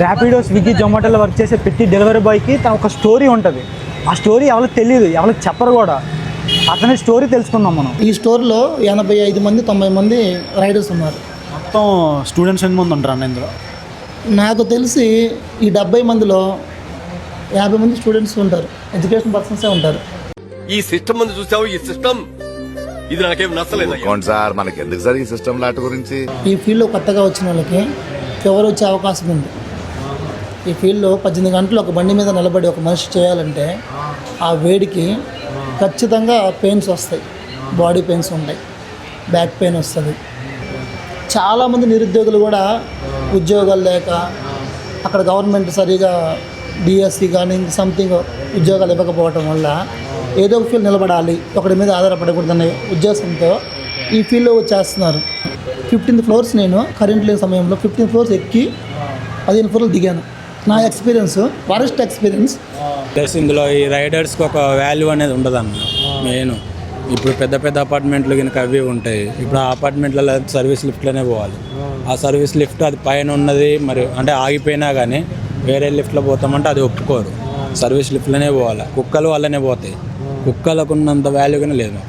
Rapido, Swiggy, జొమాటోలో work చేసే ప్రతి delivery బాయ్కి తన ఒక స్టోరీ ఉంటుంది. ఆ స్టోరీ ఎవరికి తెలియదు, ఎవరికి చెప్పరు కూడా. అతని స్టోరీ తెలుసుకుందాం మనం. ఈ స్టోర్లో 85 మంది 90 మంది రైడర్స్ ఉన్నారు. మొత్తం స్టూడెంట్స్ ఎంతమంది ఉంటారు అన్న ఇందులో? నాకు తెలిసి ఈ 70 మందిలో 50 మంది స్టూడెంట్స్ ఉంటారు, ఎడ్యుకేషన్ పర్సన్సే ఉంటారు. ఈ సిస్టమ్ ముందు చూసావు, ఈ సిస్టమ్ ఇది నాకేం నచ్చలేదు సార్. మనకి ఎందుకు సార్ ఈ సిస్టమ్ లాట్ గురించి? ఈ ఫీల్డ్లో కొత్తగా వచ్చిన వాళ్ళకి ఫీవర్ వచ్చే అవకాశం ఉంది. ఈ ఫీల్డ్లో 18 గంటలు ఒక బండి మీద నిలబడి ఒక మనిషి చేయాలంటే ఆ వేడికి ఖచ్చితంగా పెయిన్స్ వస్తాయి, బాడీ పెయిన్స్ ఉంటాయి, బ్యాక్ పెయిన్ వస్తుంది. చాలామంది నిరుద్యోగులు కూడా ఉద్యోగాలు లేక అక్కడ గవర్నమెంట్ సరిగా డిఎస్సి కానీ సంథింగ్ ఉద్యోగాలు ఇవ్వకపోవటం వల్ల ఏదో ఒక ఫీల్డ్ నిలబడాలి, ఒకటి మీద ఆధారపడకూడదనే ఉద్దేశంతో ఈ ఫీల్డ్లో వచ్చేస్తున్నారు. 15th ఫ్లోర్స్ నేను కరెంట్ లేని సమయంలో 15th ఫ్లోర్స్ ఎక్కి 15 ఫ్లోర్లు దిగాను. నా ఎక్స్పీరియన్స్ వరస్ట్ ఎక్స్పీరియన్స్. ప్లస్ ఇందులో ఈ రైడర్స్కి ఒక వాల్యూ అనేది ఉండదన్న. మెయిన్ ఇప్పుడు పెద్ద పెద్ద అపార్ట్మెంట్లు కనుక అవి ఉంటాయి. ఇప్పుడు ఆ అపార్ట్మెంట్లలో సర్వీస్ లిఫ్ట్లోనే పోవాలి. ఆ సర్వీస్ లిఫ్ట్ అది పైన ఉన్నది మరి అంటే ఆగిపోయినా కానీ వేరే లిఫ్ట్లో పోతామంటే అది ఒప్పుకోరు. సర్వీస్ లిఫ్ట్లోనే పోవాలి. కుక్కలు వాళ్ళనే పోతాయి. కుక్కలకు ఉన్నంత వాల్యూ కానీ లేదు.